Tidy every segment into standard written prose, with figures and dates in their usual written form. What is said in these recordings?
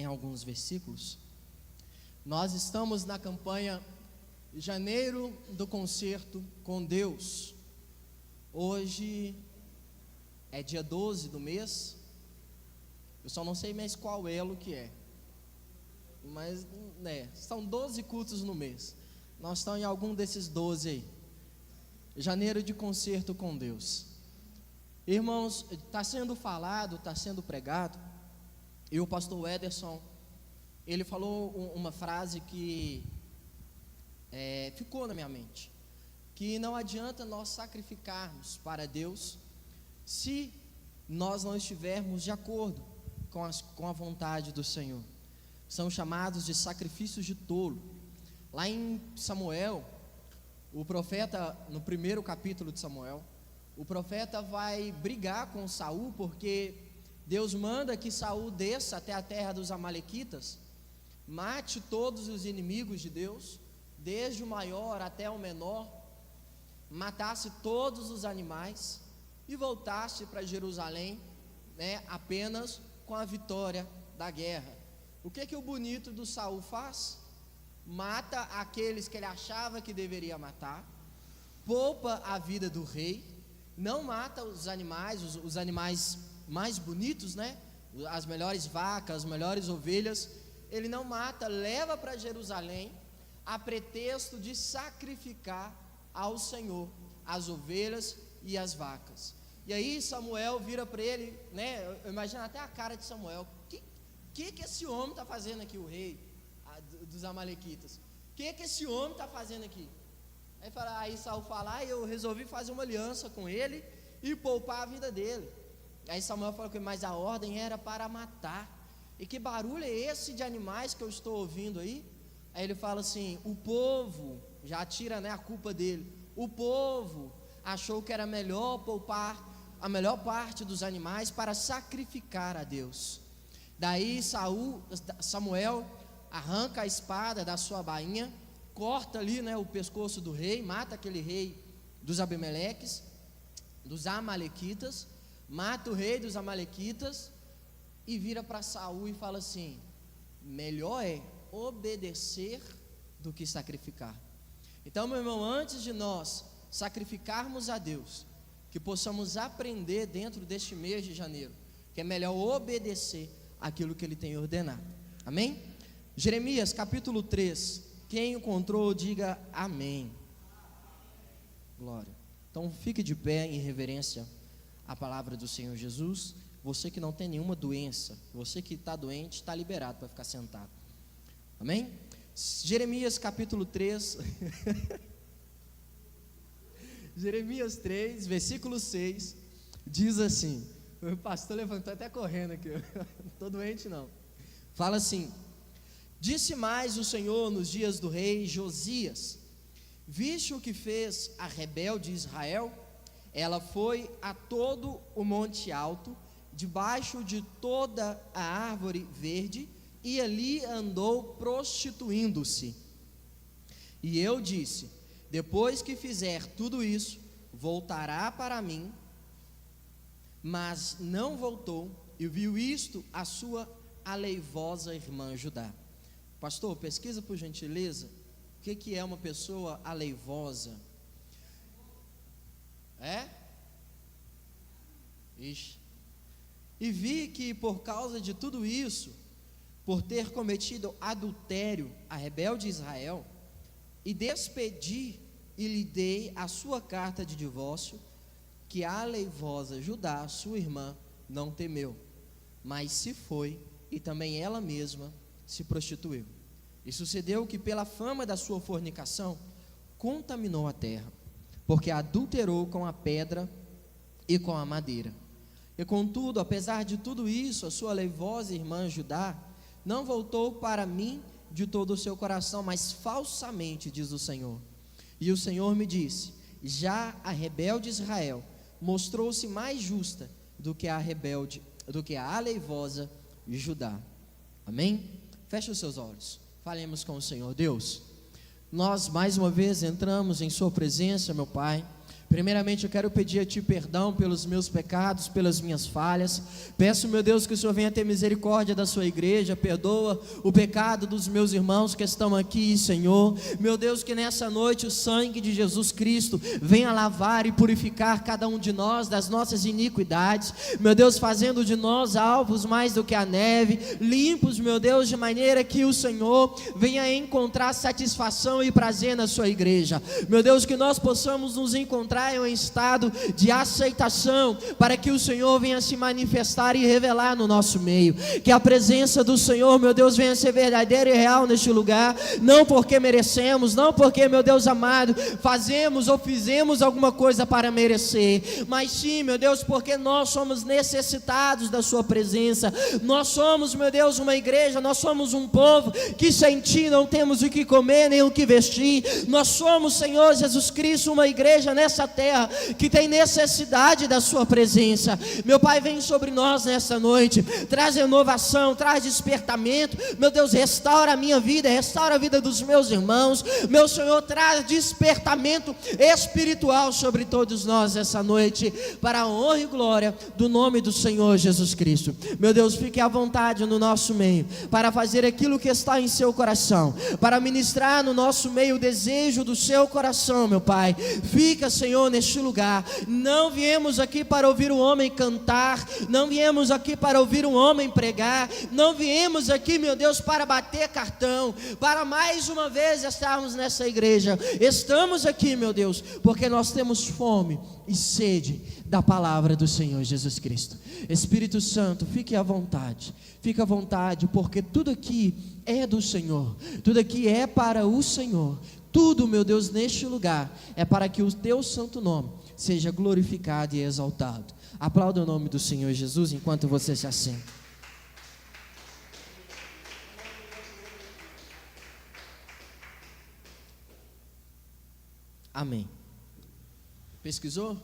alguns versículos. Nós estamos na campanha Janeiro do Concerto com Deus. Hoje é dia 12 do mês. Eu só não sei mais qual elo que é, mas são 12 cultos no mês. Nós estamos em algum desses 12 aí. Janeiro de Concerto com Deus. Irmãos, está sendo falado, está sendo pregado, e o pastor Ederson, ele falou uma frase que ficou na minha mente, que não adianta nós sacrificarmos para Deus se nós não estivermos de acordo com a vontade do Senhor. São chamados de sacrifícios de tolo. Lá em Samuel, o profeta, no primeiro capítulo de Samuel, o profeta vai brigar com Saul, porque Deus manda que Saul desça até a terra dos amalequitas, mate todos os inimigos de Deus, desde o maior até o menor, matasse todos os animais e voltasse para Jerusalém, apenas com a vitória da guerra. O que o bonito do Saul faz? Mata aqueles que ele achava que deveria matar, poupa a vida do rei, não mata os animais mais bonitos, as melhores vacas, as melhores ovelhas, ele não mata, leva para Jerusalém, a pretexto de sacrificar ao Senhor as ovelhas e as vacas. E aí Samuel vira para ele, eu imagino até a cara de Samuel: que esse homem está fazendo aqui, o rei dos amalequitas? O que esse homem está fazendo aqui? Aí Saul fala: eu resolvi fazer uma aliança com ele e poupar a vida dele. Aí Samuel falou que mas a ordem era para matar. E que barulho é esse de animais que eu estou ouvindo aí? Aí ele fala assim: o povo, já tira a culpa dele, o povo achou que era melhor poupar a melhor parte dos animais para sacrificar a Deus. Daí Samuel arranca a espada da sua bainha, corta ali o pescoço do rei, mata aquele rei dos Abimeleques, dos amalequitas, mata o rei dos amalequitas e vira para Saul e fala assim: melhor é obedecer do que sacrificar. Então, meu irmão, antes de nós sacrificarmos a Deus, que possamos aprender dentro deste mês de janeiro, que é melhor obedecer aquilo que Ele tem ordenado. Amém? Jeremias capítulo 3, quem encontrou, diga amém. Glória. Então fique de pé em reverência à palavra do Senhor Jesus. Você que não tem nenhuma doença, você que está doente, está liberado para ficar sentado. Amém? Jeremias capítulo 3 Jeremias 3, versículo 6 diz assim, o pastor levantou até correndo aqui, não estou doente não. Fala assim: disse mais o Senhor nos dias do rei Josias: viste o que fez a rebelde Israel? Ela foi a todo o monte alto, debaixo de toda a árvore verde, e ali andou prostituindo-se. E eu disse: depois que fizer tudo isso, voltará para mim. Mas não voltou, e viu isto a sua aleivosa irmã Judá. Pastor, pesquisa por gentileza, o que é uma pessoa aleivosa? E vi que por causa de tudo isso, por ter cometido adultério a rebelde Israel, e despedi e lhe dei a sua carta de divórcio, que a aleivosa Judá, sua irmã, não temeu, mas se foi, e também ela mesma se prostituiu. E sucedeu que pela fama da sua fornicação, contaminou a terra, porque adulterou com a pedra e com a madeira. E contudo, apesar de tudo isso, a sua aleivosa irmã Judá não voltou para mim de todo o seu coração, mas falsamente, diz o Senhor. E o Senhor me disse: já a rebelde Israel mostrou-se mais justa do que a aleivosa Judá. Amém? Feche os seus olhos, falemos com o Senhor. Deus, nós mais uma vez entramos em sua presença, meu Pai, Primeiramente eu quero pedir a Ti perdão pelos meus pecados, pelas minhas falhas. Peço, meu Deus, que o Senhor venha ter misericórdia da sua igreja. Perdoa o pecado dos meus irmãos que estão aqui, Senhor. Meu Deus, que nessa noite o sangue de Jesus Cristo venha lavar e purificar cada um de nós das nossas iniquidades. Meu Deus, fazendo de nós alvos mais do que a neve, limpos, meu Deus, de maneira que o Senhor venha encontrar satisfação e prazer na sua igreja. Meu Deus, que nós possamos nos encontrar em um estado de aceitação, para que o Senhor venha se manifestar e revelar no nosso meio, que a presença do Senhor, meu Deus, venha ser verdadeira e real neste lugar, não porque merecemos, não porque, meu Deus amado, fazemos ou fizemos alguma coisa para merecer, mas sim, meu Deus, porque nós somos necessitados da sua presença. Nós somos, meu Deus, uma igreja, nós somos um povo que sem Ti não temos o que comer nem o que vestir. Nós somos, Senhor Jesus Cristo, uma igreja nessa terra que tem necessidade da sua presença. Meu Pai, vem sobre nós nessa noite, traz renovação, traz despertamento. Meu Deus, restaura a minha vida, restaura a vida dos meus irmãos. Meu Senhor, traz despertamento espiritual sobre todos nós essa noite, para a honra e glória do nome do Senhor Jesus Cristo. Meu Deus, fique à vontade no nosso meio, para fazer aquilo que está em seu coração, para ministrar no nosso meio o desejo do seu coração, meu Pai. Fica, Senhor, neste lugar. Não viemos aqui para ouvir um homem cantar, não viemos aqui para ouvir um homem pregar, não viemos aqui, meu Deus, para bater cartão, para mais uma vez estarmos nessa igreja. Estamos aqui, meu Deus, porque nós temos fome e sede da palavra do Senhor Jesus Cristo. Espírito Santo, fique à vontade, porque tudo aqui é do Senhor, tudo aqui é para o Senhor. Tudo, meu Deus, neste lugar é para que o Teu santo nome seja glorificado e exaltado. Aplauda o nome do Senhor Jesus enquanto você se assenta. Amém. Pesquisou?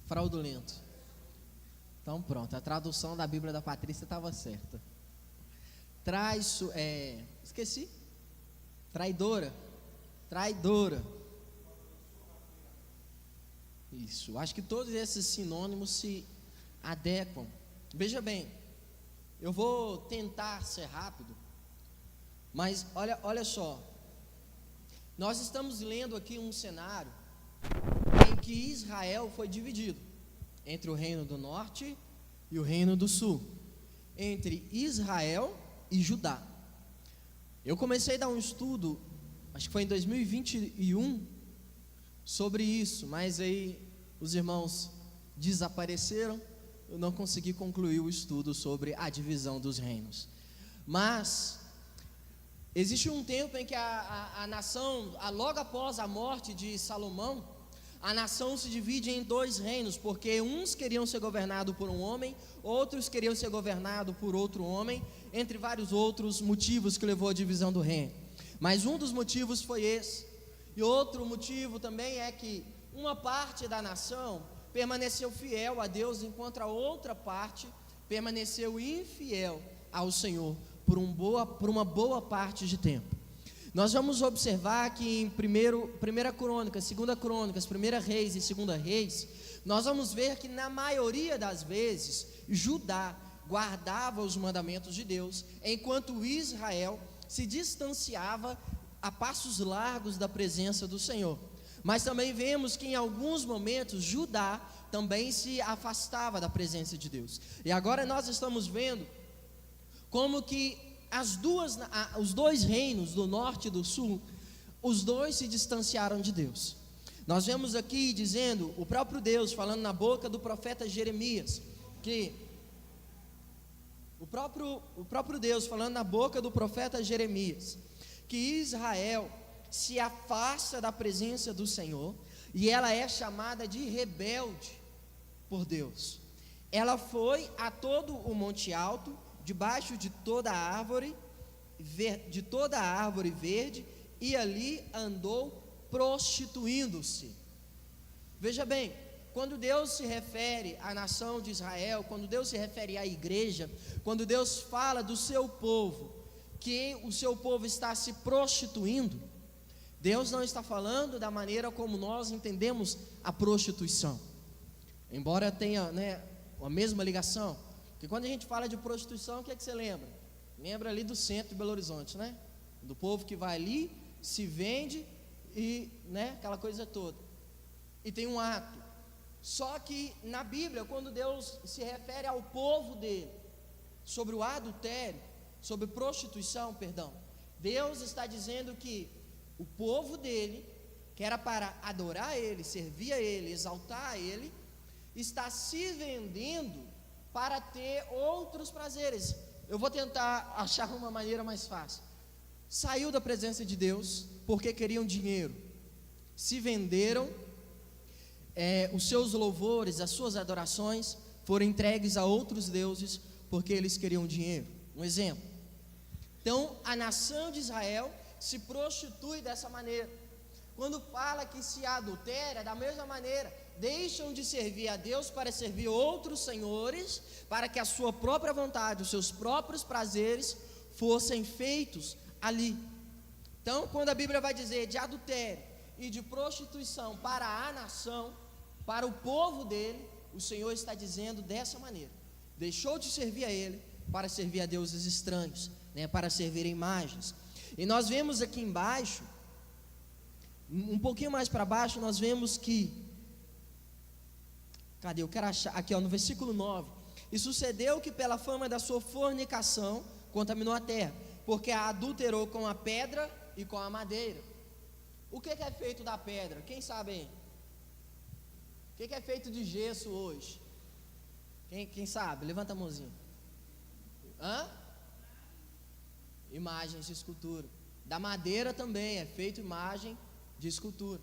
Fraudulento. Então pronto, a tradução da Bíblia da Patrícia estava certa. Esqueci. Traidora. Isso, acho que todos esses sinônimos se adequam. Veja bem, eu vou tentar ser rápido, mas olha só. Nós estamos lendo aqui um cenário em que Israel foi dividido entre o reino do norte e o reino do sul, entre Israel e Judá. Eu comecei a dar um estudo, acho que foi em 2021, sobre isso, mas aí os irmãos desapareceram, eu não consegui concluir o estudo sobre a divisão dos reinos. Mas existe um tempo em que a nação, logo após a morte de Salomão, a nação se divide em dois reinos, porque uns queriam ser governados por um homem, outros queriam ser governados por outro homem, entre vários outros motivos que levou à divisão do reino. Mas um dos motivos foi esse. E outro motivo também é que uma parte da nação permaneceu fiel a Deus, enquanto a outra parte permaneceu infiel ao Senhor por uma boa parte de tempo. Nós vamos observar que em 1 Crônicas, 2 Crônicas, 1 Reis e 2 Reis, nós vamos ver que na maioria das vezes, Judá guardava os mandamentos de Deus, enquanto Israel se distanciava a passos largos da presença do Senhor. Mas também vemos que em alguns momentos, Judá também se afastava da presença de Deus. E agora nós estamos vendo como que os dois reinos do norte e do sul, os dois se distanciaram de Deus. Nós vemos aqui dizendo, o próprio Deus falando na boca do profeta Jeremias, que o próprio Deus falando na boca do profeta Jeremias, que Israel se afasta da presença do Senhor, e ela é chamada de rebelde por Deus. Ela foi a todo o monte alto, debaixo de toda a árvore verde, e ali andou prostituindo-se. Veja bem, quando Deus se refere à nação de Israel, quando Deus se refere à igreja, quando Deus fala do seu povo, que o seu povo está se prostituindo, Deus não está falando da maneira como nós entendemos a prostituição, embora tenha, a mesma ligação. Porque quando a gente fala de prostituição, o que é que você lembra? Lembra ali do centro de Belo Horizonte, do povo que vai ali, se vende e, aquela coisa toda, e tem um ato. Só que na Bíblia, quando Deus se refere ao povo dele, sobre o adultério, sobre prostituição, Deus está dizendo que o povo dele, que era para adorar ele, servir a ele, exaltar a ele, está se vendendo para ter outros prazeres. Eu vou tentar achar uma maneira mais fácil. Saiu da presença de Deus porque queriam dinheiro, se venderam, os seus louvores, as suas adorações foram entregues a outros deuses porque eles queriam dinheiro. Um exemplo. Então a nação de Israel se prostitui dessa maneira. Quando fala que se adultera, da mesma maneira, deixam de servir a Deus para servir outros senhores, para que a sua própria vontade, os seus próprios prazeres fossem feitos ali. Então, quando a Bíblia vai dizer de adultério e de prostituição para a nação, para o povo dele, o Senhor está dizendo dessa maneira: deixou de servir a ele para servir a deuses estranhos, para servir a imagens. E nós vemos aqui embaixo, um pouquinho mais para baixo, nós vemos que, cadê? Eu quero achar, aqui no versículo 9: e sucedeu que pela fama da sua fornicação contaminou a terra, porque a adulterou com a pedra e com a madeira. O que é feito da pedra? Quem sabe aí? O que é feito de gesso hoje? Quem sabe? Levanta a mãozinha. Imagens de escultura. Da madeira também é feito imagem de escultura.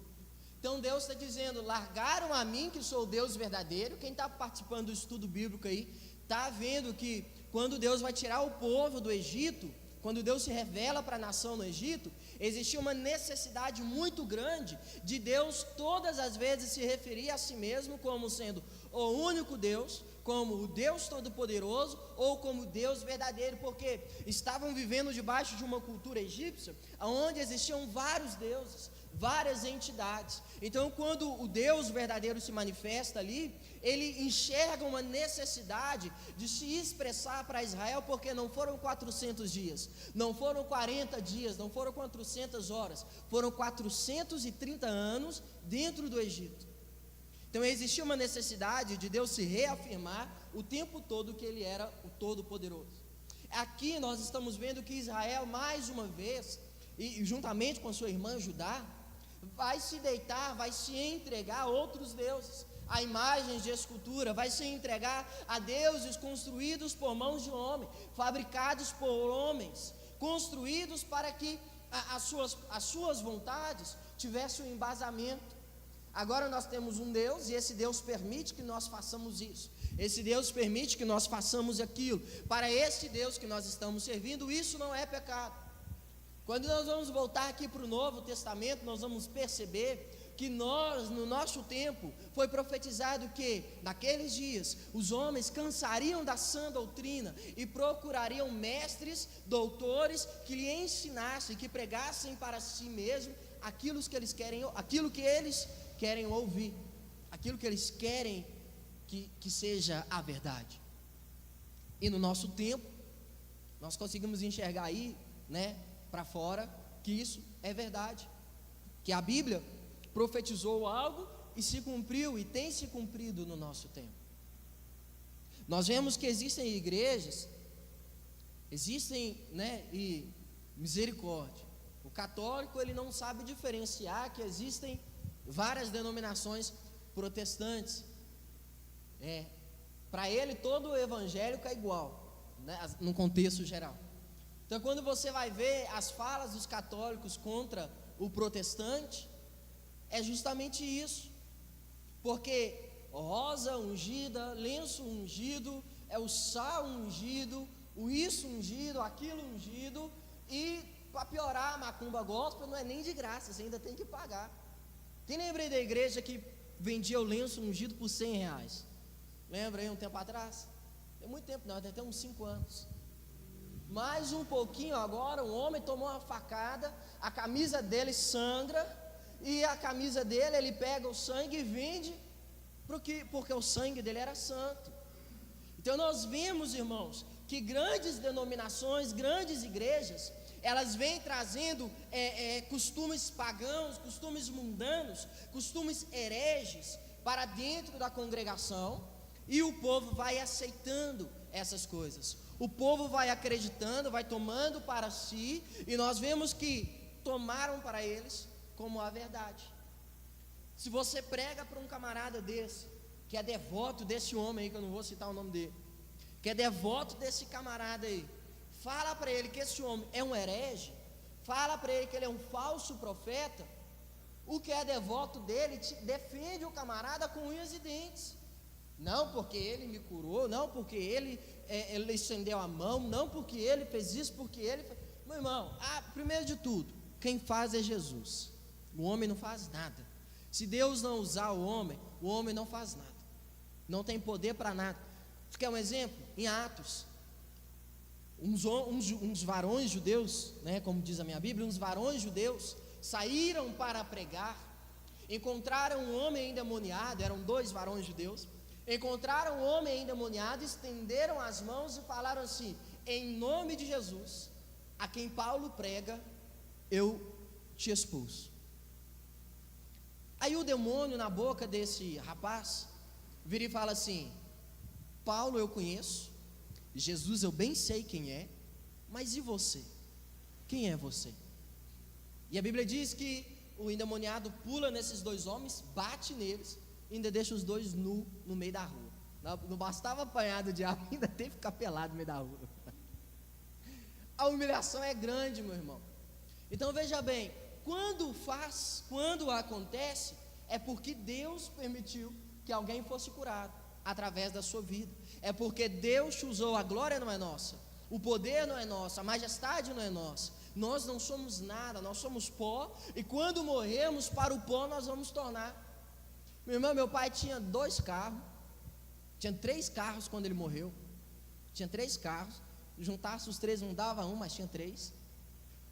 Então Deus está dizendo: largaram a mim, que sou o Deus verdadeiro. Quem está participando do estudo bíblico aí está vendo que quando Deus vai tirar o povo do Egito, quando Deus se revela para a nação no Egito, existia uma necessidade muito grande de Deus todas as vezes se referir a si mesmo como sendo o único Deus, como o Deus Todo-Poderoso, ou como Deus verdadeiro, porque estavam vivendo debaixo de uma cultura egípcia, onde existiam vários deuses, várias entidades. Então, quando o Deus verdadeiro se manifesta ali, ele enxerga uma necessidade de se expressar para Israel, porque não foram 400 dias, não foram 40 dias, não foram 400 horas, foram 430 anos dentro do Egito. Então existia uma necessidade de Deus se reafirmar o tempo todo que ele era o Todo-Poderoso. Aqui nós estamos vendo que Israel, mais uma vez, e juntamente com a sua irmã Judá, vai se deitar, vai se entregar a outros deuses, a imagens de escultura, vai se entregar a deuses construídos por mãos de homem, fabricados por homens, construídos para que as suas vontades tivessem um embasamento. Agora nós temos um Deus, e esse Deus permite que nós façamos isso, esse Deus permite que nós façamos aquilo. Para esse Deus que nós estamos servindo, isso não é pecado. Quando nós vamos voltar aqui para o Novo Testamento, nós vamos perceber que nós, no nosso tempo, foi profetizado que naqueles dias os homens cansariam da sã doutrina e procurariam mestres, doutores que lhe ensinassem, que pregassem para si mesmo aquilo que eles querem ouvir, aquilo que eles querem que seja a verdade. E no nosso tempo, nós conseguimos enxergar aí, para fora, que isso é verdade, que a Bíblia profetizou algo e se cumpriu, e tem se cumprido no nosso tempo. Nós vemos que existem igrejas, e misericórdia. O católico, ele não sabe diferenciar que existem várias denominações protestantes. Para ele todo o evangélico é igual, no contexto geral. Então, quando você vai ver as falas dos católicos contra o protestante, é justamente isso, porque rosa ungida, lenço ungido, é o sal ungido, o isso ungido, aquilo ungido, e para piorar, a macumba gospel não é nem de graça, você ainda tem que pagar. Quem lembra aí da igreja que vendia o lenço ungido por R$100? Lembra aí um tempo atrás? Tem muito tempo não, tem até uns 5 anos. Mais um pouquinho agora, um homem tomou uma facada, a camisa dele sangra, e a camisa dele, ele pega o sangue e vende, porque o sangue dele era santo. Então nós vemos, irmãos, que grandes denominações, grandes igrejas, elas vêm trazendo costumes pagãos, costumes mundanos, costumes hereges para dentro da congregação, e o povo vai aceitando essas coisas. O povo vai acreditando, vai tomando para si, e nós vemos que tomaram para eles como a verdade. Se você prega para um camarada desse, que é devoto desse homem aí, que eu não vou citar o nome dele, que é devoto desse camarada aí, fala para ele que esse homem é um herege, fala para ele que ele é um falso profeta, o que é devoto dele defende o camarada com unhas e dentes. Não porque ele me curou, não porque ele estendeu a mão, não porque ele fez isso, porque ele fez... Meu irmão, primeiro de tudo, quem faz é Jesus. O homem não faz nada. Se Deus não usar o homem não faz nada. Não tem poder para nada. Você quer um exemplo? Em Atos, uns varões judeus, né, como diz a minha Bíblia, uns varões judeus saíram para pregar, encontraram um homem endemoniado, eram 2 varões judeus, encontraram um homem endemoniado, estenderam as mãos e falaram assim: em nome de Jesus, a quem Paulo prega, eu te expulso. Aí o demônio na boca desse rapaz vira e fala assim: Paulo eu conheço, Jesus eu bem sei quem é, mas e você? Quem é você? E a Bíblia diz que o endemoniado pula nesses 2 homens, bate neles, e ainda deixa os 2 nu no meio da rua. Não bastava apanhar do diabo, ainda teve que ficar pelado no meio da rua. A humilhação é grande, meu irmão. Então veja bem, quando acontece, é porque Deus permitiu que alguém fosse curado através da sua vida. É porque Deus te usou. A glória não é nossa, o poder não é nosso, a majestade não é nossa. Nós não somos nada, nós somos pó, e quando morremos para o pó nós vamos tornar. Meu irmão, meu pai tinha 2 carros, tinha 3 carros quando ele morreu. Tinha 3 carros, juntasse os 3 não dava 1, mas tinha 3.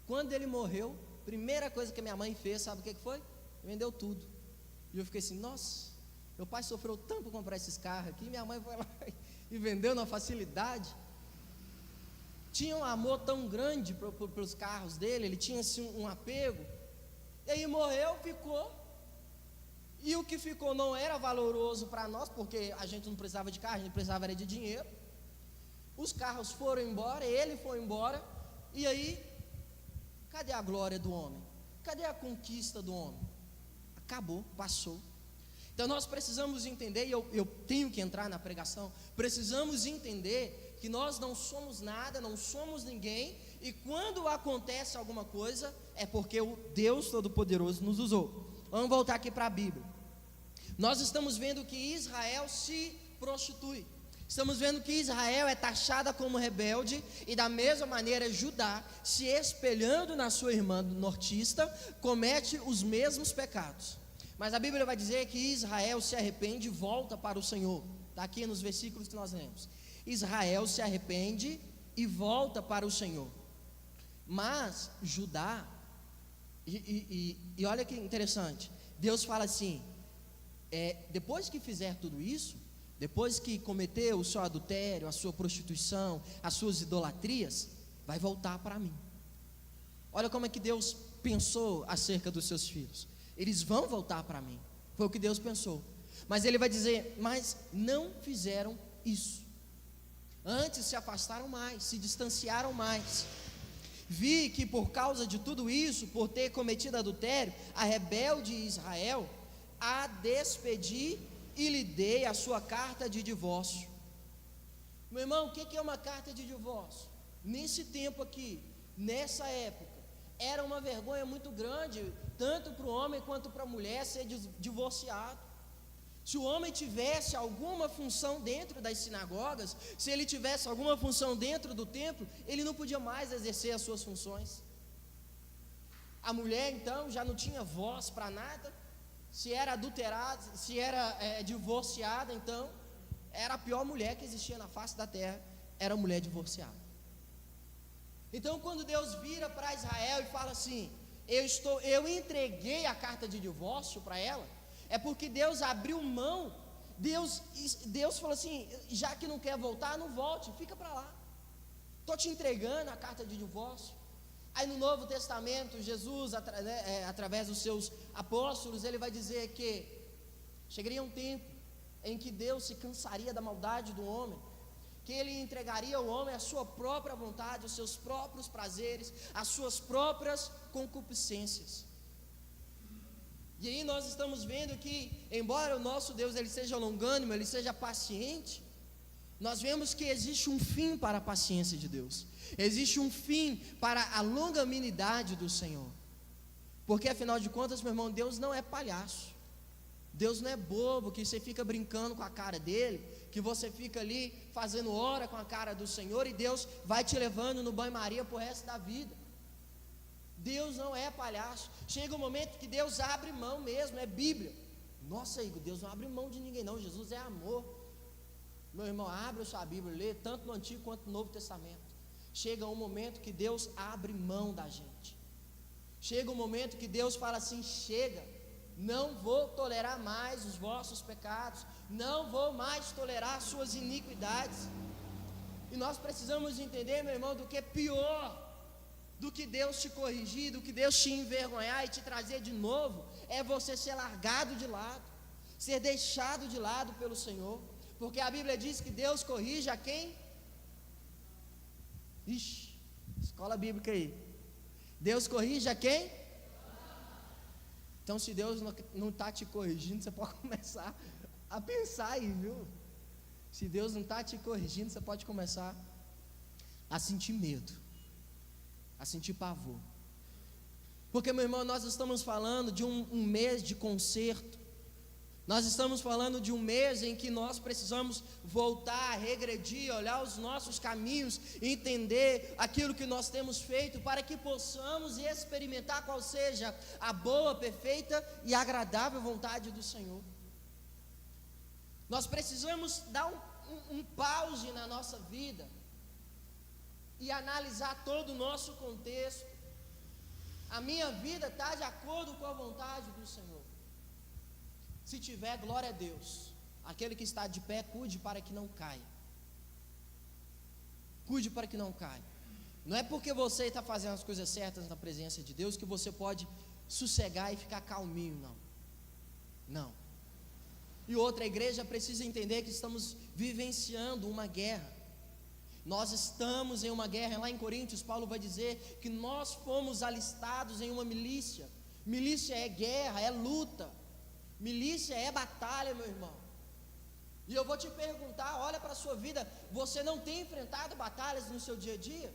Quando ele morreu, primeira coisa que minha mãe fez, sabe o que foi? Vendeu tudo. E eu fiquei assim: nossa, meu pai sofreu tanto para comprar esses carros aqui, minha mãe foi lá e vendeu na facilidade. Tinha um amor tão grande pelos carros dele, ele tinha assim, um apego. E aí morreu, ficou. E o que ficou não era valoroso para nós, porque a gente não precisava de carro, a gente precisava era de dinheiro. Os carros foram embora, ele foi embora. E aí, cadê a glória do homem? Cadê a conquista do homem? Acabou, passou. Então nós precisamos entender, e eu tenho que entrar na pregação, precisamos entender que nós não somos nada, não somos ninguém, e quando acontece alguma coisa, é porque o Deus Todo-Poderoso nos usou. Vamos voltar aqui para a Bíblia. Nós estamos vendo que Israel se prostitui, estamos vendo que Israel é taxada como rebelde, e da mesma maneira Judá, se espelhando na sua irmã nortista, comete os mesmos pecados. Mas a Bíblia vai dizer que Israel se arrepende e volta para o Senhor. Está aqui nos versículos que nós lemos. Israel se arrepende e volta para o Senhor. Mas Judá, e olha que interessante, Deus fala assim: depois que fizer tudo isso, depois que cometeu o seu adultério, a sua prostituição, as suas idolatrias, vai voltar para mim. Olha como é que Deus pensou acerca dos seus filhos. Eles vão voltar para mim. Foi o que Deus pensou. Mas ele vai dizer: mas não fizeram isso. Antes se afastaram mais, se distanciaram mais. Vi que por causa de tudo isso, por ter cometido adultério, a rebelde Israel a despedi e lhe dei a sua carta de divórcio. Meu irmão, o que é uma carta de divórcio? Nesse tempo aqui, nessa época, era uma vergonha muito grande, tanto para o homem quanto para a mulher, ser divorciado. Se o homem tivesse alguma função dentro das sinagogas, se ele tivesse alguma função dentro do templo, ele não podia mais exercer as suas funções. A mulher então já não tinha voz para nada. Se era adulterada, se era divorciada, então era a pior mulher que existia na face da terra, era a mulher divorciada. Então, quando Deus vira para Israel e fala assim: eu entreguei a carta de divórcio para ela, é porque Deus abriu mão. Deus falou assim: já que não quer voltar, não volte, fica para lá. Estou te entregando a carta de divórcio. Aí no Novo Testamento, Jesus, através dos seus apóstolos, ele vai dizer que chegaria um tempo em que Deus se cansaria da maldade do homem, que ele entregaria ao homem a sua própria vontade, os seus próprios prazeres, as suas próprias concupiscências. E aí nós estamos vendo que, embora o nosso Deus ele seja longânimo, ele seja paciente, nós vemos que existe um fim para a paciência de Deus, existe um fim para a longanimidade do Senhor, porque afinal de contas, meu irmão, Deus não é palhaço, Deus não é bobo, que você fica brincando com a cara dele, que você fica ali fazendo hora com a cara do Senhor, e Deus vai te levando no banho-maria para o resto da vida. Deus não é palhaço. Chega um momento que Deus abre mão mesmo, é Bíblia. Nossa, Igor, Deus não abre mão de ninguém não, Jesus é amor. Meu irmão, abre a sua Bíblia, lê tanto no Antigo quanto no Novo Testamento. Chega um momento que Deus abre mão da gente. Chega um momento que Deus fala assim: chega, não vou tolerar mais os vossos pecados, não vou mais tolerar as suas iniquidades. E nós precisamos entender, meu irmão, do que é pior do que Deus te corrigir, do que Deus te envergonhar e te trazer de novo, é você ser largado de lado, ser deixado de lado pelo Senhor, porque a Bíblia diz que Deus corrige a quem? Ixi, escola bíblica aí. Deus corrige a quem? Então, se Deus não está te corrigindo, você pode começar a pensar aí, viu? Se Deus não está te corrigindo, você pode começar a sentir medo, a sentir pavor. Porque, meu irmão, nós estamos falando de um mês de conserto. Nós estamos falando de um mês em que nós precisamos voltar, regredir, olhar os nossos caminhos, entender aquilo que nós temos feito, para que possamos experimentar qual seja a boa, perfeita e agradável vontade do Senhor. Nós precisamos dar um pause na nossa vida e analisar todo o nosso contexto. A minha vida está de acordo com a vontade do Senhor? Se tiver, glória a Deus. Aquele que está de pé, cuide para que não caia. Cuide para que não caia. Não é porque você está fazendo as coisas certas na presença de Deus que você pode sossegar e ficar calminho, não. Não. E outra, a igreja precisa entender que estamos vivenciando uma guerra. Nós estamos em uma guerra. Lá em Coríntios, Paulo vai dizer que nós fomos alistados em uma milícia. Milícia é guerra, é luta. Milícia é batalha, meu irmão. E eu vou te perguntar, olha para a sua vida, você não tem enfrentado batalhas no seu dia a dia?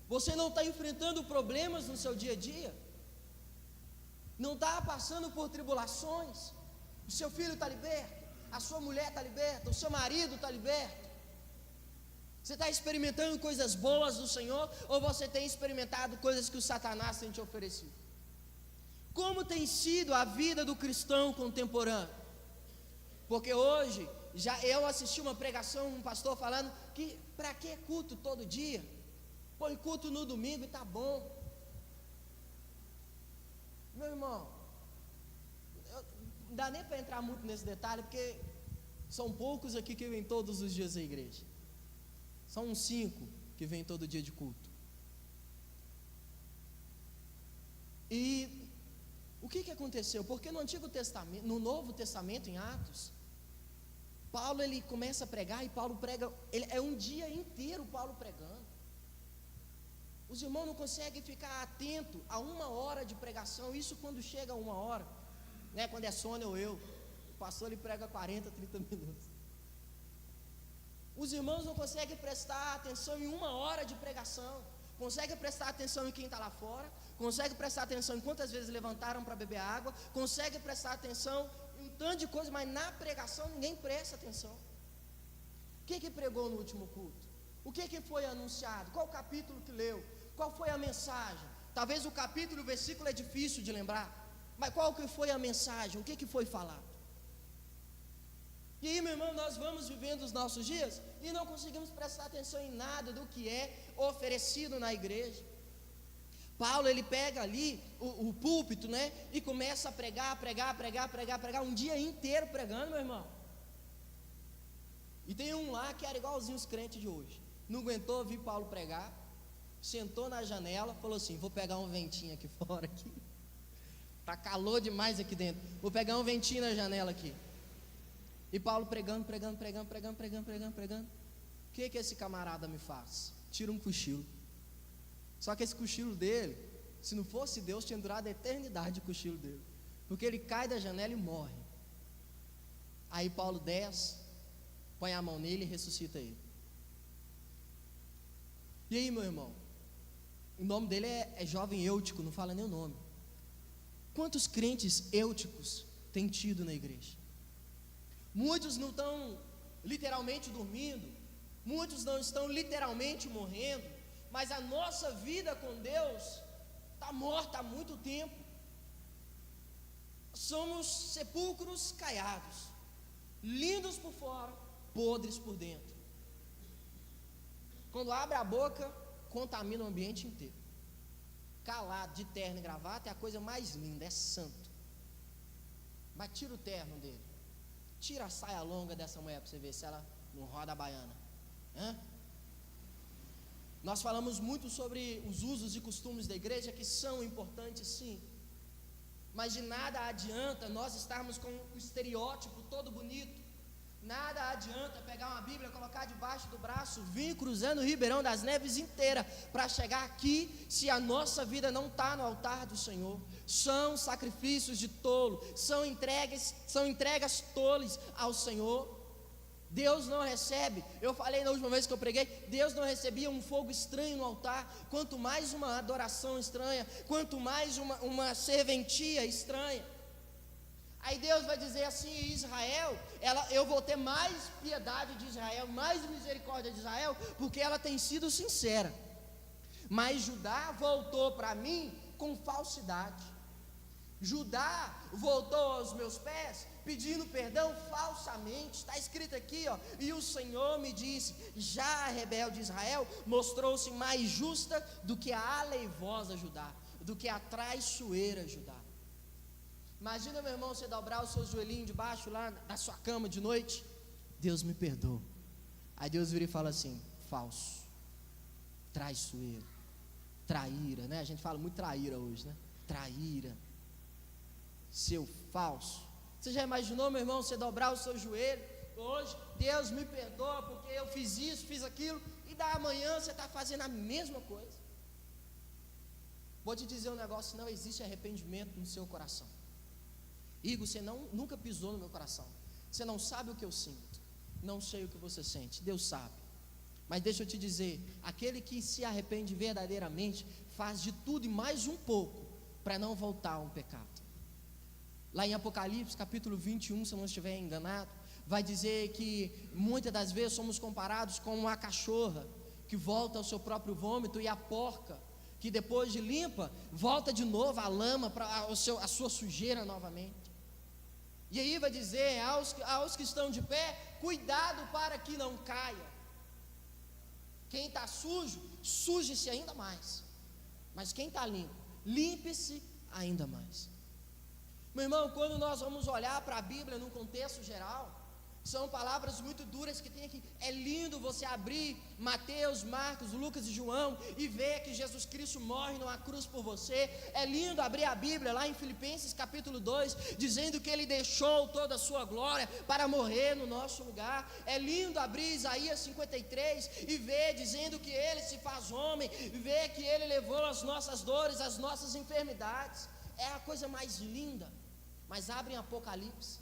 Você não está enfrentando problemas no seu dia a dia? Não está passando por tribulações? O seu filho está liberto? A sua mulher está liberta? O seu marido está liberto? Você está experimentando coisas boas do Senhor? Ou você tem experimentado coisas que o Satanás tem te oferecido? Como tem sido a vida do cristão contemporâneo? Porque hoje, eu assisti uma pregação, um pastor falando que para que culto todo dia? Põe culto no domingo e está bom. Meu irmão, não dá nem para entrar muito nesse detalhe, porque são poucos aqui que vêm todos os dias à igreja. São uns 5 que vêm todo dia de culto. E o que aconteceu? Porque no Antigo Testamento, no Novo Testamento, em Atos, Paulo ele começa a pregar, e Paulo prega, é um dia inteiro Paulo pregando. Os irmãos não conseguem ficar atentos a 1 hora de pregação. Isso quando chega a 1 hora, né? Quando é Sônia ou eu, o pastor ele prega 40, 30 minutos. Os irmãos não conseguem prestar atenção em 1 hora de pregação. Consegue prestar atenção em quem está lá fora, consegue prestar atenção em quantas vezes levantaram para beber água, consegue prestar atenção em um tanto de coisa, mas na pregação ninguém presta atenção. O que pregou no último culto? O que foi anunciado? Qual capítulo que leu? Qual foi a mensagem? Talvez o capítulo e o versículo é difícil de lembrar, mas qual que foi a mensagem? O que foi falado? E aí, meu irmão, nós vamos vivendo os nossos dias e não conseguimos prestar atenção em nada do que é oferecido na igreja. Paulo, ele pega ali o púlpito, né? E começa a pregar, um dia inteiro pregando, meu irmão. E tem um lá que era igualzinho os crentes de hoje. Não aguentou ouvir Paulo pregar, sentou na janela, falou assim: vou pegar um ventinho aqui fora aqui. Tá calor demais aqui dentro. Vou pegar um ventinho na janela aqui. E Paulo pregando. O que esse camarada me faz? Tira um cochilo. Só que esse cochilo dele, se não fosse Deus, tinha durado a eternidade o cochilo dele. Porque ele cai da janela e morre. Aí Paulo desce, põe a mão nele e ressuscita ele. E aí, meu irmão? O nome dele é jovem Eutico, não fala nem o nome. Quantos crentes eúticos tem tido na igreja? Muitos não estão literalmente dormindo, muitos não estão literalmente morrendo, mas a nossa vida com Deus está morta há muito tempo. Somos sepulcros caiados, lindos por fora, podres por dentro. Quando abre a boca, contamina o ambiente inteiro. Calado, de terno e gravata, é a coisa mais linda, é santo. Mas tira o terno dele, tira a saia longa dessa mulher para você ver se ela não roda a baiana. Nós falamos muito sobre os usos e costumes da igreja, que são importantes sim, mas de nada adianta nós estarmos com o estereótipo todo bonito. Nada adianta pegar uma Bíblia, colocar debaixo do braço, vir cruzando o Ribeirão das Neves inteira para chegar aqui, se a nossa vida não está no altar do Senhor. São sacrifícios de tolo, são entregas tolas ao Senhor. Deus não recebe, eu falei na última vez que eu preguei, Deus não recebia um fogo estranho no altar, quanto mais uma adoração estranha, quanto mais uma serventia estranha. Aí Deus vai dizer assim: Israel, eu vou ter mais piedade de Israel, mais misericórdia de Israel, porque ela tem sido sincera. Mas Judá voltou para mim com falsidade. Judá voltou aos meus pés pedindo perdão falsamente. Está escrito aqui, e o Senhor me disse: já a rebelde Israel mostrou-se mais justa do que a aleivosa Judá, do que a traiçoeira Judá. Imagina, meu irmão, você dobrar os seus joelhinhos debaixo lá da sua cama de noite: Deus me perdoa. Aí Deus vira e fala assim: falso, traiçoeiro, traíra, né? A gente fala muito traíra hoje, né? Traíra, seu falso. Você já imaginou, meu irmão, você dobrar o seu joelho hoje: Deus me perdoa porque eu fiz isso, fiz aquilo, e da manhã você está fazendo a mesma coisa? Vou te dizer um negócio: não existe arrependimento no seu coração. Igor, você nunca pisou no meu coração. Você não sabe o que eu sinto. Não sei o que você sente, Deus sabe. Mas deixa eu te dizer, aquele que se arrepende verdadeiramente faz de tudo e mais um pouco para não voltar a um pecado. Lá em Apocalipse capítulo 21, se eu não estiver enganado, vai dizer que muitas das vezes somos comparados com uma cachorra que volta ao seu próprio vômito, e a porca que depois de limpa volta de novo à lama, a sua sujeira novamente. E aí vai dizer aos que estão de pé: cuidado para que não caia. Quem está sujo, suje-se ainda mais. Mas quem está limpo, limpe-se ainda mais. Meu irmão, quando nós vamos olhar para a Bíblia num contexto geral, são palavras muito duras que tem aqui. É lindo você abrir Mateus, Marcos, Lucas e João e ver que Jesus Cristo morre numa cruz por você. É lindo abrir a Bíblia lá em Filipenses capítulo 2, dizendo que Ele deixou toda a sua glória para morrer no nosso lugar. É lindo abrir Isaías 53 e ver dizendo que Ele se faz homem, ver que Ele levou as nossas dores, as nossas enfermidades. É a coisa mais linda. Mas abre em Apocalipse,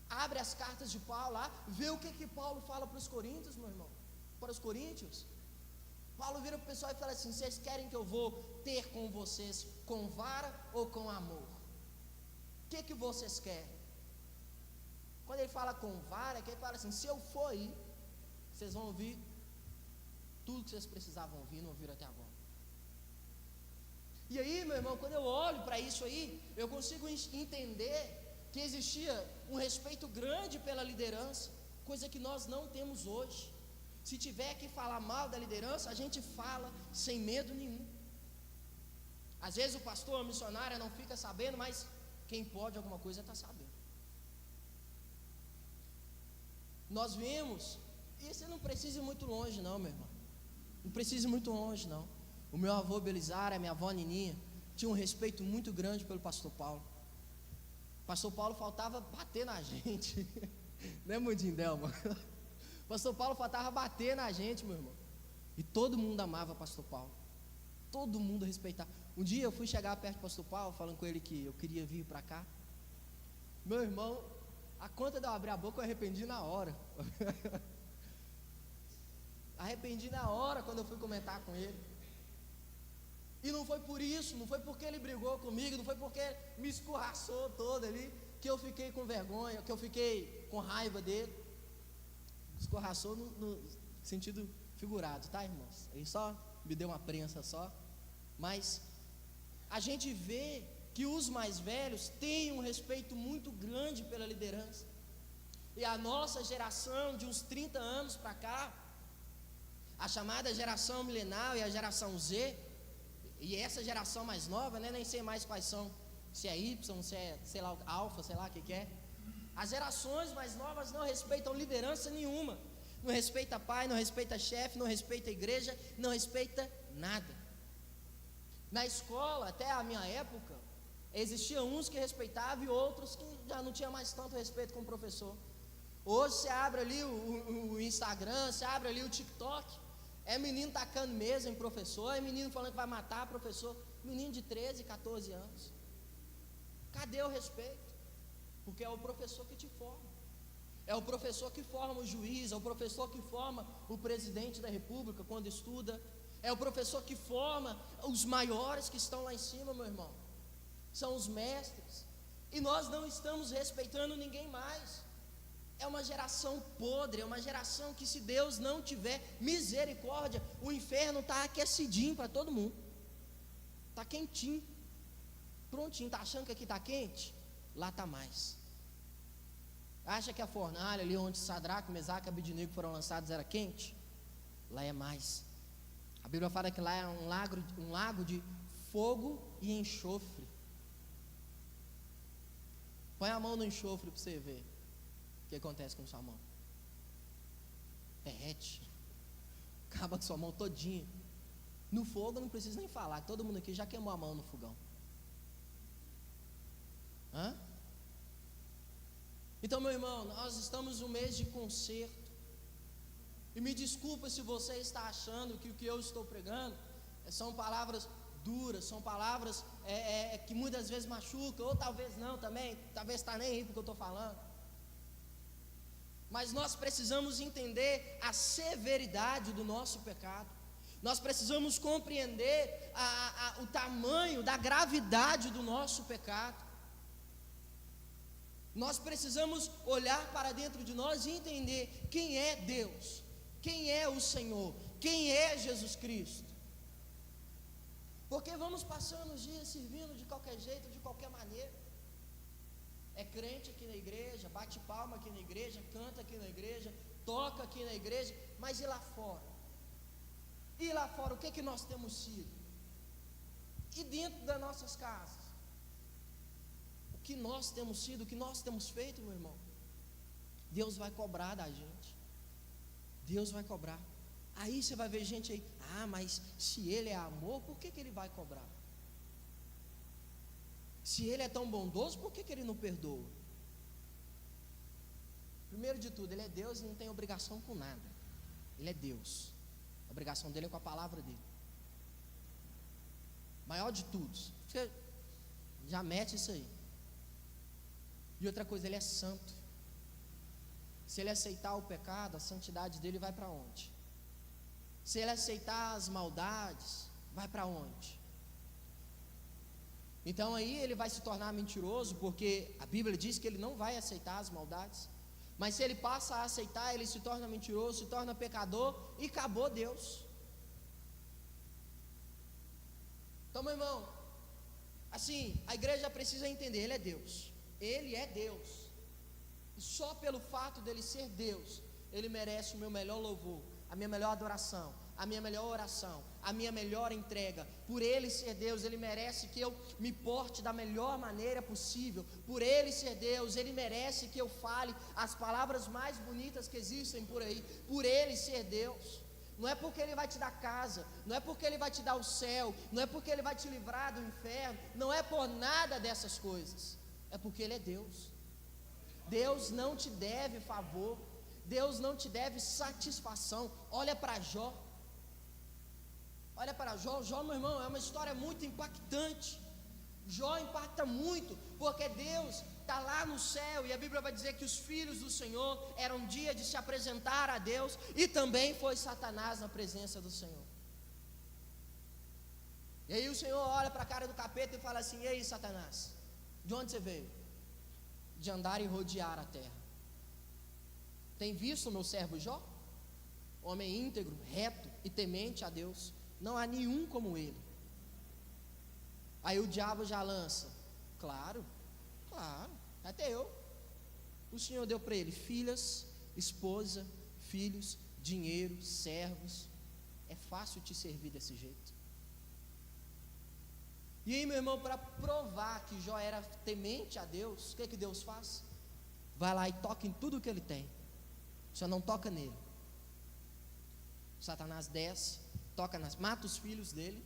abre as cartas de Paulo lá, vê o que Paulo fala para os coríntios, meu irmão, para os coríntios. Paulo vira para o pessoal e fala assim: vocês querem que eu vou ter com vocês com vara ou com amor? O que vocês querem? Quando ele fala com vara, é que ele fala assim: se eu for aí, vocês vão ouvir tudo que vocês precisavam ouvir, não ouviram até agora. E aí, meu irmão, quando eu olho para isso aí, eu consigo entender que existia um respeito grande pela liderança, coisa que nós não temos hoje. Se tiver que falar mal da liderança, a gente fala sem medo nenhum. Às vezes o pastor, a missionária não fica sabendo, mas quem pode alguma coisa está sabendo. Nós vimos, e você não precisa ir muito longe não, meu irmão. Não precisa ir muito longe não. O meu avô Belizar, a minha avó Nininha, tinha um respeito muito grande pelo pastor Paulo. O pastor Paulo faltava bater na gente. Não é Mundinho Delma? O pastor Paulo faltava bater na gente, meu irmão. E todo mundo amava o pastor Paulo. Todo mundo respeitava. Um dia eu fui chegar perto do pastor Paulo, falando com ele que eu queria vir para cá. Meu irmão, a conta de eu abrir a boca eu arrependi na hora. Arrependi na hora quando eu fui comentar com ele. E não foi por isso, não foi porque ele brigou comigo, não foi porque ele me escorraçou todo ali, que eu fiquei com vergonha, que eu fiquei com raiva dele. Escorraçou no sentido figurado, tá, irmãos? Ele só me deu uma prensa só. Mas a gente vê que os mais velhos têm um respeito muito grande pela liderança. E a nossa geração, de uns 30 anos para cá, a chamada geração milenial e a geração Z, e essa geração mais nova, né, nem sei mais quais são, se é Y, se é, sei lá, Alfa, sei lá o que é. As gerações mais novas não respeitam liderança nenhuma. Não respeita pai, não respeita chefe, não respeita igreja, não respeita nada. Na escola, até a minha época, existiam uns que respeitavam e outros que já não tinham mais tanto respeito com o professor. Hoje você abre ali o Instagram, você abre ali o TikTok, é menino tacando mesa em professor, é menino falando que vai matar professor, menino de 13, 14 anos. Cadê o respeito? Porque é o professor que te forma. É o professor que forma o juiz, é o professor que forma o presidente da república quando estuda. É o professor que forma os maiores que estão lá em cima, meu irmão. São os mestres. E nós não estamos respeitando ninguém mais. É uma geração podre, é uma geração que, se Deus não tiver misericórdia, o inferno está aquecidinho para todo mundo. Está quentinho. Prontinho, está achando que aqui está quente? Lá está mais. Acha que a fornalha ali onde Sadraque, Mesaque e Abednego foram lançados era quente? Lá é mais. A Bíblia fala que lá é um lago de fogo e enxofre. Põe a mão no enxofre para você ver o que acontece com sua mão. Derrete. Acaba com sua mão todinha. No fogo não precisa nem falar, todo mundo aqui já queimou a mão no fogão. Hã? Então, meu irmão, nós estamos no mês de concerto. E me desculpa se você está achando que o que eu estou pregando são palavras duras, são palavras que muitas vezes machucam, ou talvez não também, talvez está nem aí porque eu estou falando. Mas nós precisamos entender a severidade do nosso pecado. Nós precisamos compreender o tamanho da gravidade do nosso pecado. Nós precisamos olhar para dentro de nós e entender quem é Deus, quem é o Senhor, quem é Jesus Cristo. Porque vamos passando os dias servindo de qualquer jeito, de qualquer maneira. É crente aqui na igreja, bate palma aqui na igreja, canta aqui na igreja, toca aqui na igreja, mas e lá fora? E lá fora, o que é que nós temos sido? E dentro das nossas casas? O que nós temos sido, o que nós temos feito, meu irmão? Deus vai cobrar da gente. Deus vai cobrar. Aí você vai ver gente aí, mas se Ele é amor, por que Ele vai cobrar? Se Ele é tão bondoso, por que Ele não perdoa? Primeiro de tudo, Ele é Deus e não tem obrigação com nada. Ele é Deus. A obrigação dele é com a palavra dele. Maior de tudo. Você já mete isso aí. E outra coisa, Ele é santo. Se Ele aceitar o pecado, a santidade dele vai para onde? Se Ele aceitar as maldades, vai para onde? Então aí Ele vai se tornar mentiroso, porque a Bíblia diz que Ele não vai aceitar as maldades. Mas se Ele passa a aceitar, Ele se torna mentiroso, se torna pecador e acabou Deus. Então, meu irmão, assim, a igreja precisa entender, Ele é Deus. Ele é Deus. E só pelo fato dele ser Deus, Ele merece o meu melhor louvor, a minha melhor adoração, a minha melhor oração, a minha melhor entrega. Por Ele ser Deus, Ele merece que eu me porte da melhor maneira possível. Por Ele ser Deus, Ele merece que eu fale as palavras mais bonitas que existem por aí. Por Ele ser Deus. Não é porque Ele vai te dar casa, não é porque Ele vai te dar o céu, não é porque Ele vai te livrar do inferno, não é por nada dessas coisas, é porque Ele é Deus. Deus não te deve favor, Deus não te deve satisfação. Olha para Jó. Olha para Jó. Jó, meu irmão, é uma história muito impactante. Jó impacta muito, porque Deus está lá no céu, e a Bíblia vai dizer que os filhos do Senhor eram um dia de se apresentar a Deus, e também foi Satanás na presença do Senhor. E aí o Senhor olha para a cara do capeta e fala assim: e aí, Satanás, de onde você veio? De andar e rodear a terra. Tem visto o meu servo Jó? Homem íntegro, reto e temente a Deus, não há nenhum como ele. Aí o diabo já lança: claro, até eu. O Senhor deu para ele filhas, esposa, filhos, dinheiro, servos. É fácil te servir desse jeito. E aí, meu irmão, para provar que Jó era temente a Deus, o que Deus faz? Vai lá e toca em tudo que ele tem, só não toca nele. Satanás desce, mata os filhos dele.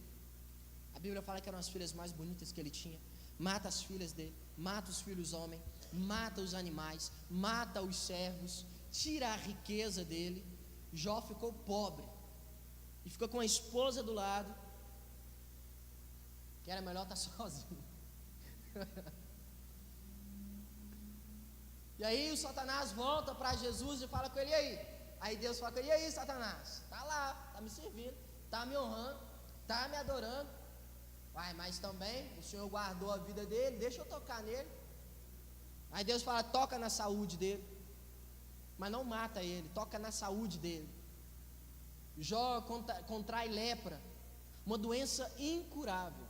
A Bíblia fala que eram as filhas mais bonitas que ele tinha. Mata as filhas dele, mata os filhos homens, mata os animais, mata os servos, tira a riqueza dele. Jó ficou pobre e ficou com a esposa do lado, que era melhor estar sozinho. E aí o Satanás volta para Jesus e fala com ele: e aí? Aí Deus fala com ele: e aí, Satanás? Está lá, está me servindo, está me honrando, está me adorando. Vai, mas também o Senhor guardou a vida dele, deixa eu tocar nele. Aí Deus fala: toca na saúde dele, mas não mata ele, toca na saúde dele. Jó contrai lepra, uma doença incurável,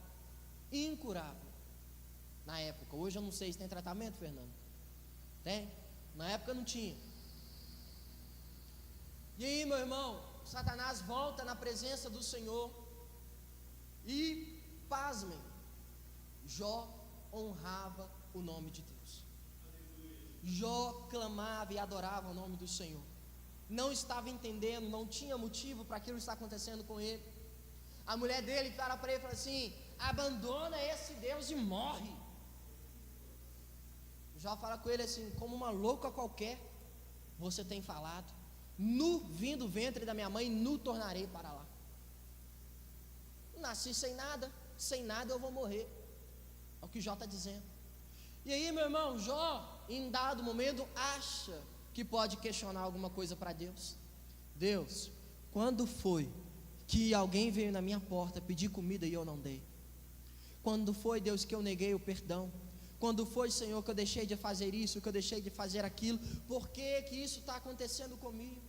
na época. Hoje eu não sei se tem tratamento, Fernando. Tem? Na época não tinha. E aí, meu irmão, Satanás volta na presença do Senhor e, pasmem, Jó honrava o nome de Deus. Jó clamava e adorava o nome do Senhor. Não estava entendendo, não tinha motivo para aquilo estar acontecendo com ele. A mulher dele fala para ele e fala assim: abandona esse Deus e morre. Jó fala com ele assim: como uma louca qualquer, você tem falado. Nu vim do ventre da minha mãe, nu tornarei para lá. Nasci sem nada eu vou morrer. É o que Jó está dizendo. E aí, meu irmão, Jó, em dado momento, acha que pode questionar alguma coisa para Deus. Deus, quando foi que alguém veio na minha porta pedir comida e eu não dei? Quando foi, Deus, que eu neguei o perdão? Quando foi, Senhor, que eu deixei de fazer isso, que eu deixei de fazer aquilo? Por que que isso está acontecendo comigo?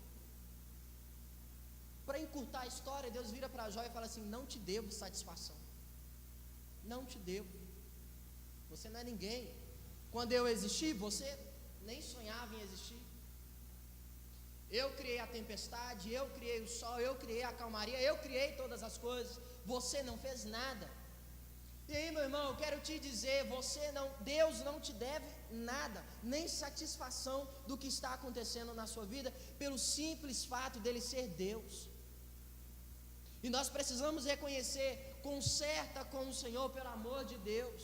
Para encurtar a história, Deus vira para Jó e fala assim: não te devo satisfação, não te devo, você não é ninguém. Quando eu existi, você nem sonhava em existir. Eu criei a tempestade, eu criei o sol, eu criei a calmaria, eu criei todas as coisas, você não fez nada. E aí, meu irmão, eu quero te dizer, Deus não te deve nada, nem satisfação do que está acontecendo na sua vida, pelo simples fato dele ser Deus. E nós precisamos reconhecer: conserta com o Senhor, pelo amor de Deus.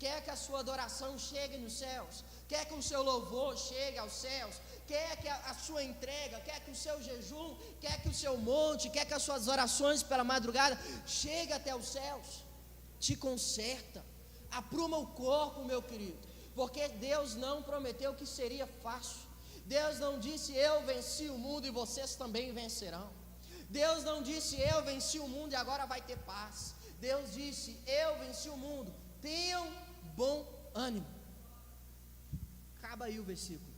Quer que a sua adoração chegue nos céus, quer que o seu louvor chegue aos céus, quer que a sua entrega, quer que o seu jejum, quer que o seu monte, quer que as suas orações pela madrugada chegue até os céus. Te conserta, apruma o corpo, meu querido, porque Deus não prometeu que seria fácil. Deus não disse: eu venci o mundo e vocês também vencerão. Deus não disse: eu venci o mundo e agora vai ter paz. Deus disse: eu venci o mundo, tenham bom ânimo. Acaba aí o versículo,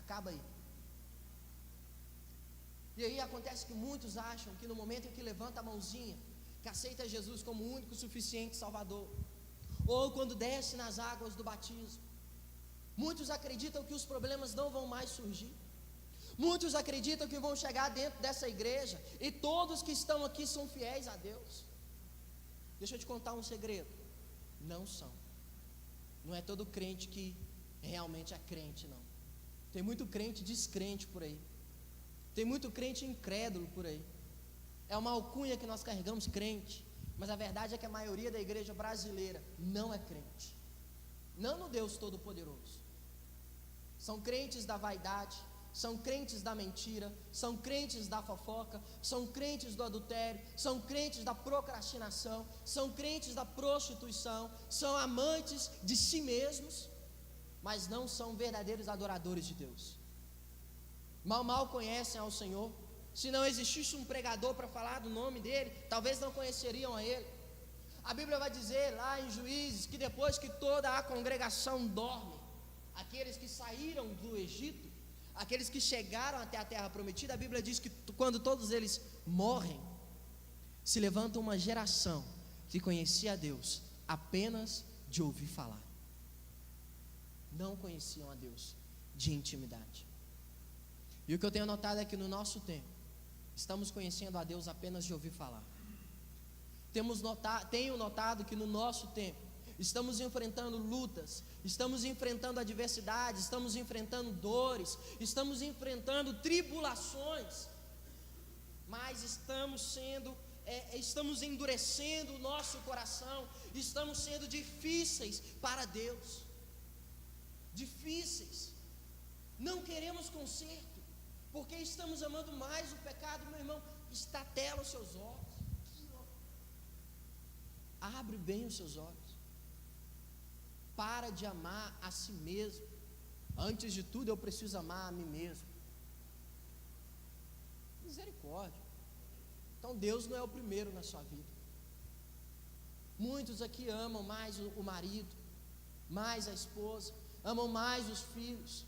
acaba aí. E aí acontece que muitos acham que no momento em que levanta a mãozinha, que aceita Jesus como o único suficiente Salvador, ou quando desce nas águas do batismo, muitos acreditam que os problemas não vão mais surgir. Muitos acreditam que vão chegar dentro dessa igreja e todos que estão aqui são fiéis a Deus. Deixa eu te contar um segredo: não são. Não é todo crente que realmente é crente, não. Tem muito crente descrente por aí. Tem muito crente incrédulo por aí. É uma alcunha que nós carregamos, crente. Mas a verdade é que a maioria da igreja brasileira não é crente. Não no Deus Todo-Poderoso. São crentes da vaidade, são crentes da mentira, são crentes da fofoca, são crentes do adultério, são crentes da procrastinação, são crentes da prostituição, são amantes de si mesmos, mas não são verdadeiros adoradores de Deus. Mal conhecem ao Senhor. Se não existisse um pregador para falar do nome dele, talvez não conheceriam a ele. A Bíblia vai dizer lá em Juízes que depois que toda a congregação dorme, aqueles que saíram do Egito, aqueles que chegaram até a terra prometida, a Bíblia diz que quando todos eles morrem, se levanta uma geração que conhecia a Deus apenas de ouvir falar. Não conheciam a Deus de intimidade. E o que eu tenho notado é que no nosso tempo, estamos conhecendo a Deus apenas de ouvir falar. Tenho notado que no nosso tempo, estamos enfrentando lutas, estamos enfrentando adversidades, estamos enfrentando dores, estamos enfrentando tribulações, mas estamos endurecendo o nosso coração, estamos sendo difíceis para Deus, difíceis, não queremos conserto, porque estamos amando mais o pecado. Meu irmão, estatela os seus olhos, abre bem os seus olhos, para de amar a si mesmo. Antes de tudo eu preciso amar a mim mesmo. Misericórdia. Então Deus não é o primeiro na sua vida. Muitos aqui amam mais o marido, mais a esposa, amam mais os filhos,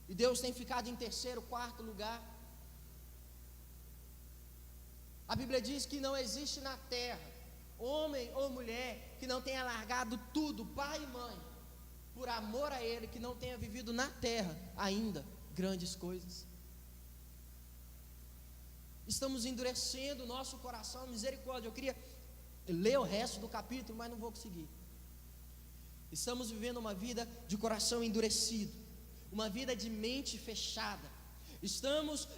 e Deus tem ficado em terceiro, quarto lugar. A Bíblia diz que não existe na terra homem ou mulher que não tenha largado tudo, pai e mãe, por amor a Ele, que não tenha vivido na terra ainda grandes coisas. Estamos endurecendo o nosso coração, misericórdia. Eu queria ler o resto do capítulo, mas não vou conseguir. Estamos vivendo uma vida de coração endurecido, uma vida de mente fechada. Estamos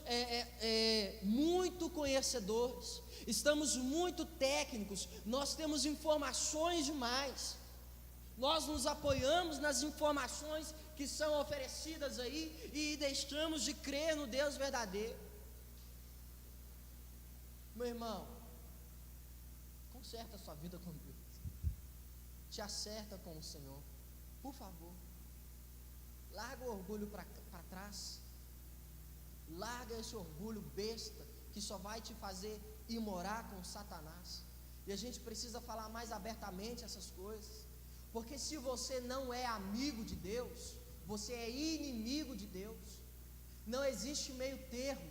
muito conhecedores, estamos muito técnicos, nós temos informações demais, nós nos apoiamos nas informações que são oferecidas aí e deixamos de crer no Deus verdadeiro. Meu irmão, conserta a sua vida com Deus, te acerta com o Senhor, por favor. Larga o orgulho para trás. Larga esse orgulho besta que só vai te fazer ir morar com Satanás. E a gente precisa falar mais abertamente essas coisas, porque se você não é amigo de Deus, você é inimigo de Deus. Não existe meio termo.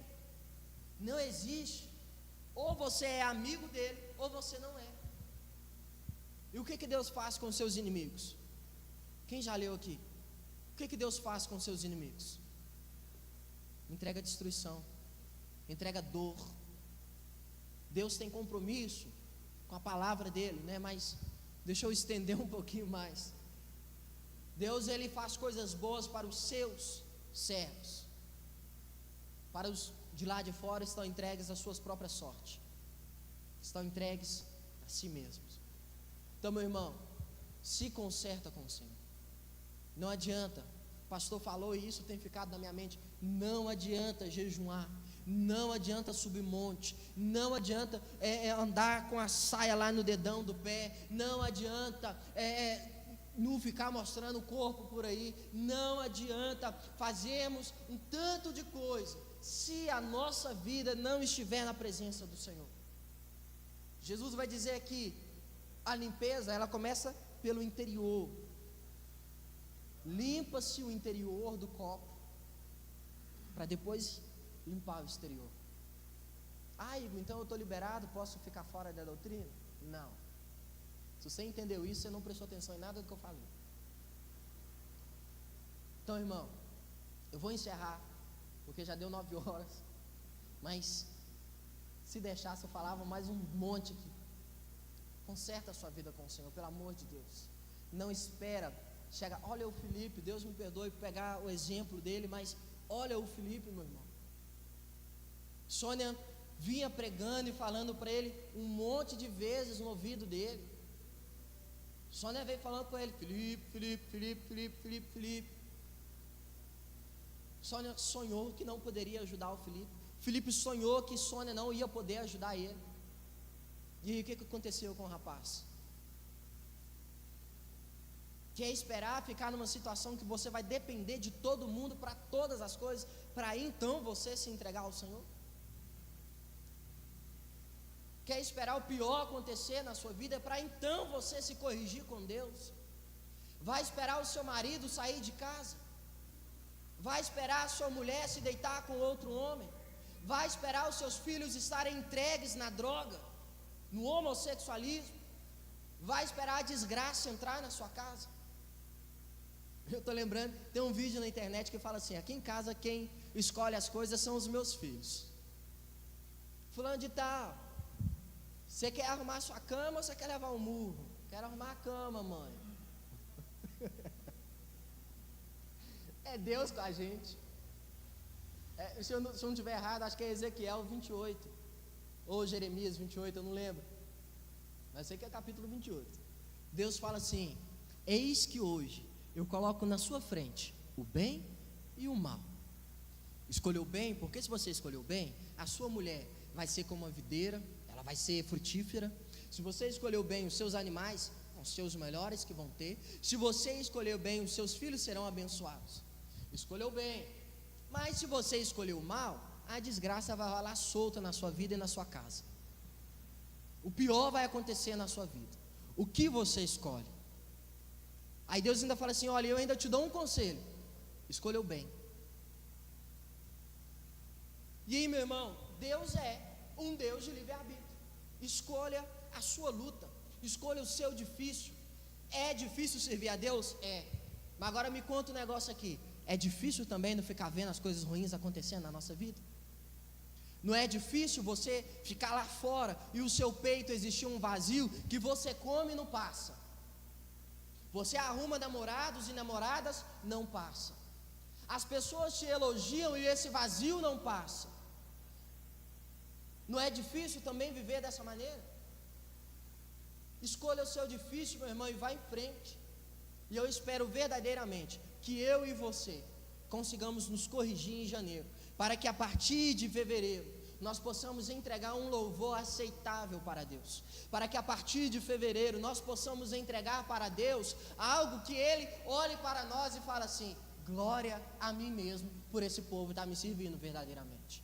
Não existe. Ou você é amigo dele, ou você não é. E o que Deus faz com os seus inimigos? Quem já leu aqui? O que Deus faz com seus inimigos? Entrega destruição, entrega dor. Deus tem compromisso com a palavra dele, né? Mas deixa eu estender um pouquinho mais. Deus, ele faz coisas boas para os seus servos. Para os de lá de fora estão entregues à sua própria sorte, estão entregues a si mesmos. Então, meu irmão, se conserta com o Senhor. Não adianta, o pastor falou e isso tem ficado na minha mente. Não adianta jejuar, não adianta subir monte, não adianta andar com a saia lá no dedão do pé, não adianta não ficar mostrando o corpo por aí, não adianta fazermos um tanto de coisa, se a nossa vida não estiver na presença do Senhor. Jesus vai dizer aqui, a limpeza, ela começa pelo interior. Limpa-se o interior do copo, para depois limpar o exterior. Igor, então eu estou liberado, posso ficar fora da doutrina? Não. Se você entendeu isso, você não prestou atenção em nada do que eu falei. Então, irmão, eu vou encerrar, porque já deu 9 horas. Mas se deixasse eu falava mais um monte aqui. Conserta a sua vida com o Senhor, pelo amor de Deus. Não espera, chega, olha o Felipe, Deus me perdoe por pegar o exemplo dele, mas olha o Felipe, meu irmão. Sônia vinha pregando e falando para ele um monte de vezes no ouvido dele. Sônia veio falando para ele, Felipe. Sônia sonhou que não poderia ajudar o Felipe. Felipe sonhou que Sônia não ia poder ajudar ele. E aí, o que aconteceu com o rapaz? Quer esperar ficar numa situação que você vai depender de todo mundo para todas as coisas, para aí então você se entregar ao Senhor? Quer esperar o pior acontecer na sua vida para então você se corrigir com Deus? Vai esperar o seu marido sair de casa? Vai esperar a sua mulher se deitar com outro homem? Vai esperar os seus filhos estarem entregues na droga, no homossexualismo? Vai esperar a desgraça entrar na sua casa? Eu estou lembrando, tem um vídeo na internet que fala assim: aqui em casa quem escolhe as coisas são os meus filhos. Fulano de tal, você quer arrumar sua cama ou você quer levar um murro? Quero arrumar a cama, mãe. É Deus com a gente. Se eu não estiver errado, acho que é Ezequiel 28 ou Jeremias 28, eu não lembro, mas sei que é capítulo 28. Deus fala assim: eis que hoje eu coloco na sua frente o bem e o mal. Escolheu o bem, porque se você escolheu o bem, a sua mulher vai ser como uma videira, ela vai ser frutífera. Se você escolheu bem, os seus animais vão ser os melhores que vão ter. Se você escolheu bem, os seus filhos serão abençoados. Escolheu bem. Mas se você escolheu mal, a desgraça vai rolar solta na sua vida e na sua casa. O pior vai acontecer na sua vida. O que você escolhe? Aí Deus ainda fala assim: olha, eu ainda te dou um conselho. Escolha o bem. E aí, meu irmão, Deus é um Deus de livre-arbítrio. Escolha a sua luta, escolha o seu difícil. É difícil servir a Deus? É. Mas agora me conta um negócio aqui: é difícil também não ficar vendo as coisas ruins acontecendo na nossa vida? Não é difícil você ficar lá fora e o seu peito existir um vazio que você come e não passa? Você arruma namorados e namoradas, não passa. As pessoas te elogiam e esse vazio não passa. Não é difícil também viver dessa maneira? Escolha o seu difícil, meu irmão, e vá em frente. E eu espero verdadeiramente que eu e você consigamos nos corrigir em janeiro, para que a partir de fevereiro nós possamos entregar um louvor aceitável para Deus, para que a partir de fevereiro nós possamos entregar para Deus algo que Ele olhe para nós e fale assim: glória a mim mesmo por esse povo estar me servindo verdadeiramente.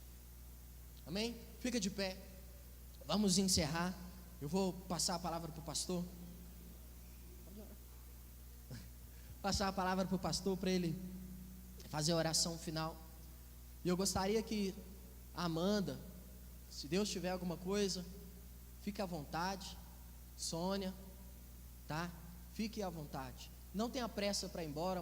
Amém? Fica de pé, vamos encerrar. Eu vou passar a palavra para o pastor. Passar a palavra para o pastor, para ele fazer a oração final. E eu gostaria que a Amanda, se Deus tiver alguma coisa, fique à vontade. Sônia, tá? Fique à vontade. Não tenha pressa para ir embora, mas